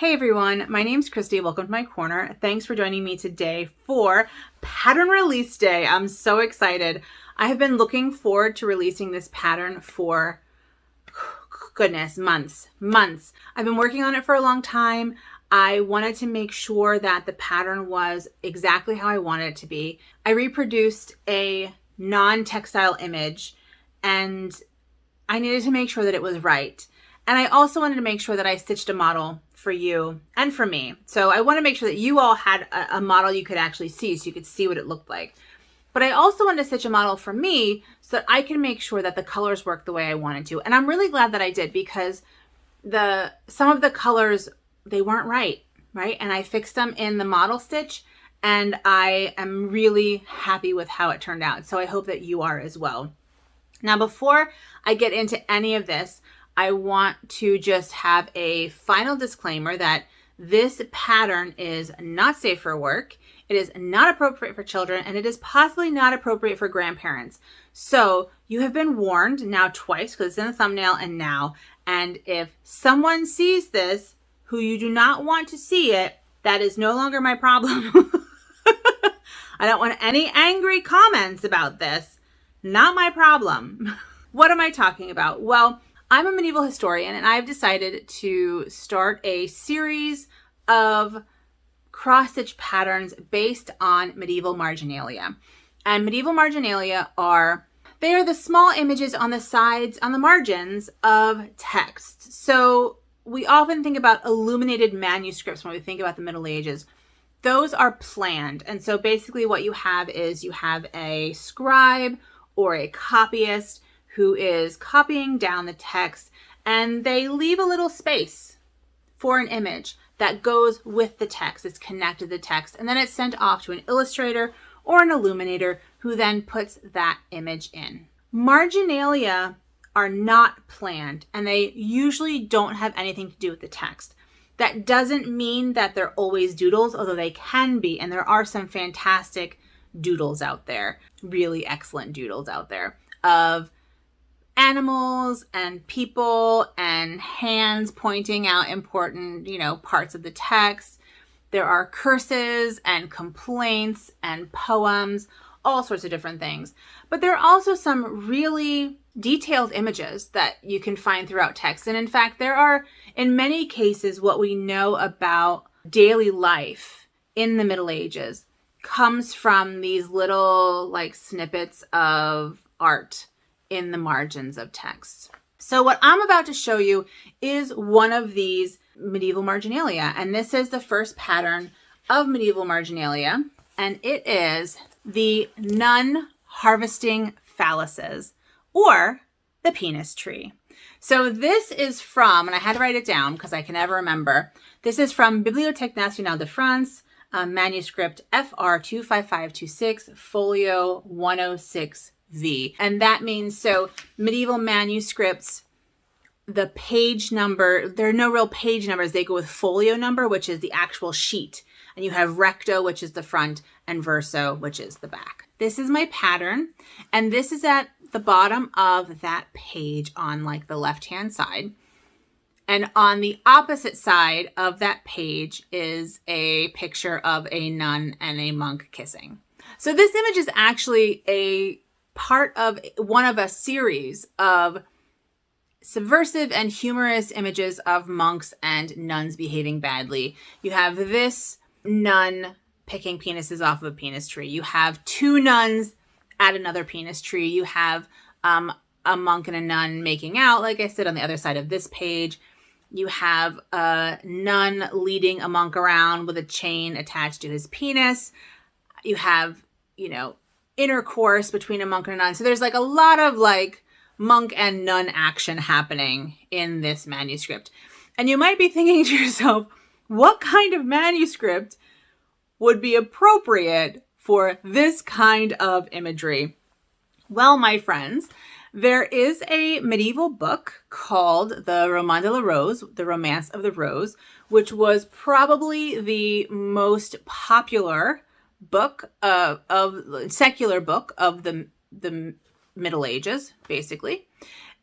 Hey everyone, my name's Christy. Welcome to my corner. Thanks for joining me today for pattern release day. I'm so excited. I have been looking forward to releasing this pattern for, goodness, months. I've been working on it for a long time. I wanted to make sure that the pattern was exactly how I wanted it to be. I reproduced a non-textile image and I needed to make sure that it was right. And I also wanted to make sure that I stitched a model for you and for me. So I want to make sure that you all had a model you could actually see so you could see what it looked like. But I also wanted to stitch a model for me so that I can make sure that the colors work the way I wanted to. And I'm really glad that I did because some of the colors, they weren't right? And I fixed them in the model stitch and I am really happy with how it turned out. So I hope that you are as well. Now, before I get into any of this, I want to just have a final disclaimer that this pattern is not safe for work. It is not appropriate for children, and it is possibly not appropriate for grandparents. So you have been warned now twice because it's in the thumbnail and now. And if someone sees this who you do not want to see it, that is no longer my problem. I don't want any angry comments about this. Not my problem. What am I talking about? Well, I'm a medieval historian and I've decided to start a series of cross-stitch patterns based on medieval marginalia. And medieval marginalia are the small images on the sides, on the margins of text. So we often think about illuminated manuscripts when we think about the Middle Ages. Those are planned. And so basically what you have is you have a scribe or a copyist who is copying down the text, and they leave a little space for an image that goes with the text. It's connected to the text, and then it's sent off to an illustrator or an illuminator who then puts that image in. Marginalia are not planned, and they usually don't have anything to do with the text. That doesn't mean that they're always doodles, although they can be, and there are some fantastic doodles out there, really excellent doodles out there of animals and people and hands pointing out important, parts of the text. There are curses and complaints and poems, all sorts of different things. But there are also some really detailed images that you can find throughout text. And in fact, there are, in many cases, what we know about daily life in the Middle Ages comes from these little snippets of art in the margins of text. So what I'm about to show you is one of these medieval marginalia. And this is the first pattern of medieval marginalia. And it is the Nuns Harvesting Phalluses, or the penis tree. So this is from, and I had to write it down because I can never remember. This is from Bibliothèque Nationale de France, manuscript FR 25526, folio 106V. And that means, so medieval manuscripts, the page number, there are no real page numbers. They go with folio number, which is the actual sheet. And you have recto, which is the front, and verso, which is the back. This is my pattern. And this is at the bottom of that page on the left-hand side. And on the opposite side of that page is a picture of a nun and a monk kissing. So this image is actually a part of one of a series of subversive and humorous images of monks and nuns behaving badly. You have this nun picking penises off of a penis tree. You have two nuns at another penis tree. You have a monk and a nun making out, like I said, on the other side of this page. You have a nun leading a monk around with a chain attached to his penis. You have, intercourse between a monk and a nun. So there's a lot of monk and nun action happening in this manuscript. And you might be thinking to yourself, what kind of manuscript would be appropriate for this kind of imagery? Well, my friends, there is a medieval book called the Roman de la Rose, the Romance of the Rose, which was probably the most popular book secular book of the Middle Ages, basically.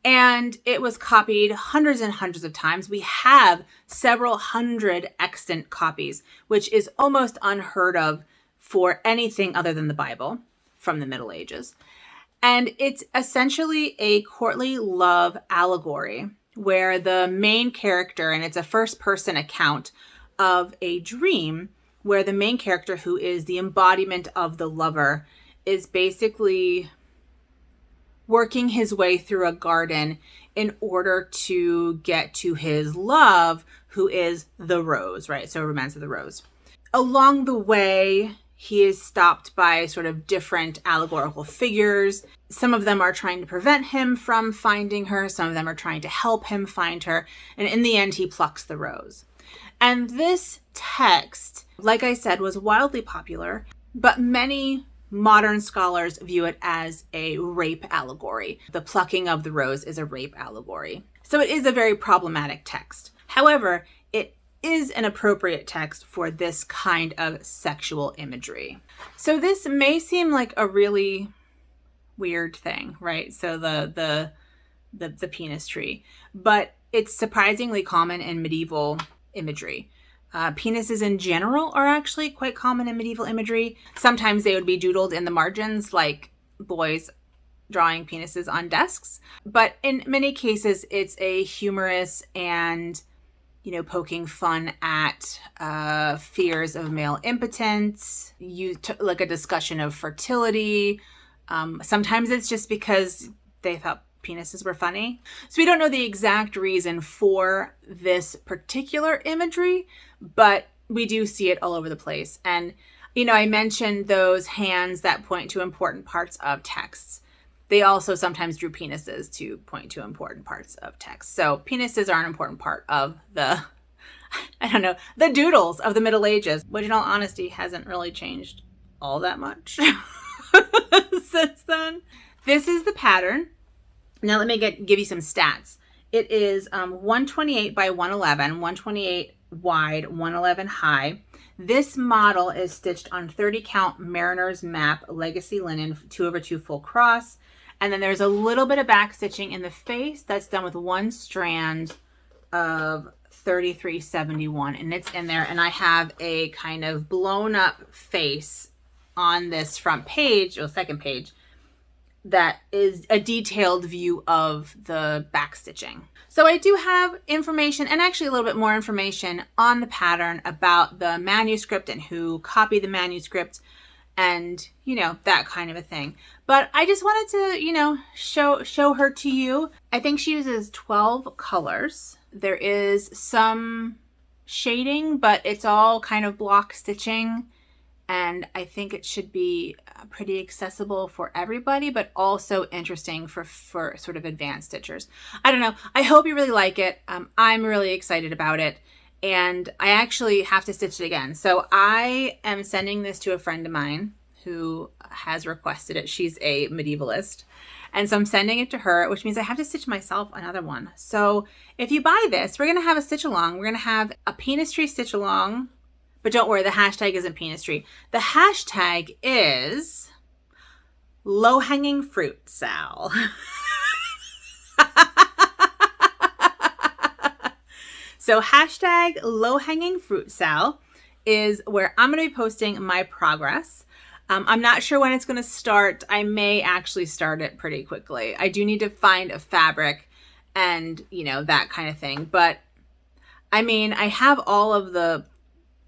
And it was copied hundreds and hundreds of times. We have several hundred extant copies, which is almost unheard of for anything other than the Bible from the Middle Ages. And it's essentially a courtly love allegory where the main character, and it's a first-person account of a dream where the main character, who is the embodiment of the lover, is basically working his way through a garden in order to get to his love, who is the rose, right? So Romance of the Rose. Along the way, he is stopped by sort of different allegorical figures. Some of them are trying to prevent him from finding her. Some of them are trying to help him find her. And in the end, he plucks the rose. And this text, like I said, was wildly popular, but many modern scholars view it as a rape allegory. The plucking of the rose is a rape allegory. So it is a very problematic text. However, it is an appropriate text for this kind of sexual imagery. So this may seem like a really weird thing, right? So the penis tree, but it's surprisingly common in medieval imagery. Penises in general are actually quite common in medieval imagery. Sometimes they would be doodled in the margins, like boys drawing penises on desks. But in many cases, it's a humorous and, poking fun at fears of male impotence, like a discussion of fertility. Sometimes it's just because they thought penises were funny. So we don't know the exact reason for this particular imagery, but we do see it all over the place. And, I mentioned those hands that point to important parts of texts. They also sometimes drew penises to point to important parts of text. So penises are an important part of the doodles of the Middle Ages, which in all honesty hasn't really changed all that much since then. This is the pattern. Now let me give you some stats. It is 128 by 111, 128 wide, 111 high. This model is stitched on 30 count Mariner's Map Legacy linen 2/2 full cross. And then there's a little bit of back stitching in the face that's done with one strand of 3371, and it's in there. And I have a kind of blown up face on this front page, or second page, that is a detailed view of the back stitching. So I do have information, and actually a little bit more information on the pattern about the manuscript and who copied the manuscript and, that kind of a thing. But I just wanted to, show her to you. I think she uses 12 colors. There is some shading, but it's all kind of block stitching. And I think it should be pretty accessible for everybody, but also interesting for sort of advanced stitchers. I don't know. I hope you really like it. I'm really excited about it. And I actually have to stitch it again. So I am sending this to a friend of mine who has requested it. She's a medievalist. And so I'm sending it to her, which means I have to stitch myself another one. So if you buy this, we're going to have a stitch along. We're going to have a penis tree stitch along. But don't worry, the hashtag isn't penis tree. The hashtag is low-hanging fruit, Sal. So hashtag low-hanging fruit, Sal, is where I'm going to be posting my progress. I'm not sure when it's going to start. I may actually start it pretty quickly. I do need to find a fabric and, that kind of thing. But, I have all of the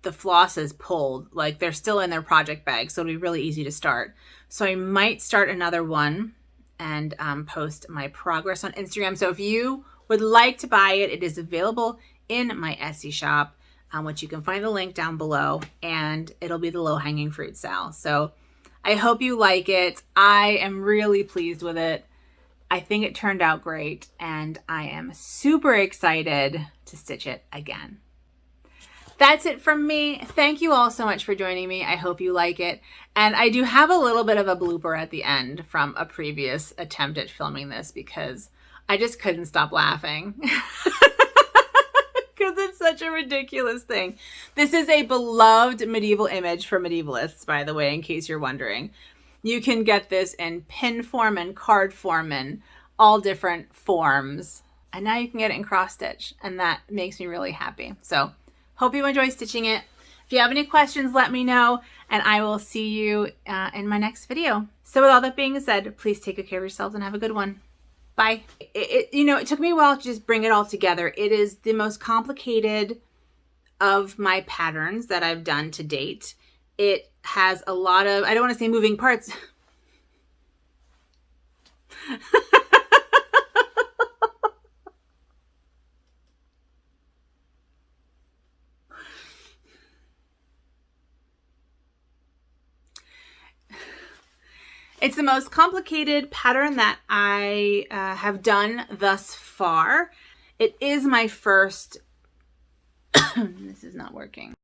flosses pulled. Like, they're still in their project bag, so it'll be really easy to start. So I might start another one and post my progress on Instagram. So if you would like to buy it, it is available in my Etsy shop, which you can find the link down below, and it'll be the low-hanging fruit, Sal. So I hope you like it. I am really pleased with it. I think it turned out great, and I am super excited to stitch it again. That's it from me. Thank you all so much for joining me. I hope you like it. And I do have a little bit of a blooper at the end from a previous attempt at filming this because I just couldn't stop laughing. Because it's such a ridiculous thing. This is a beloved medieval image for medievalists, by the way, in case you're wondering. You can get this in pin form and card form and all different forms. And now you can get it in cross stitch, and that makes me really happy. So hope you enjoy stitching it. If you have any questions, let me know, and I will see you in my next video. So with all that being said, please take good care of yourselves and have a good one. Bye. It took me a while to just bring it all together. It is the most complicated of my patterns that I've done to date. It has a lot of, I don't want to say moving parts. It's the most complicated pattern that I have done thus far. It is my first, this is not working.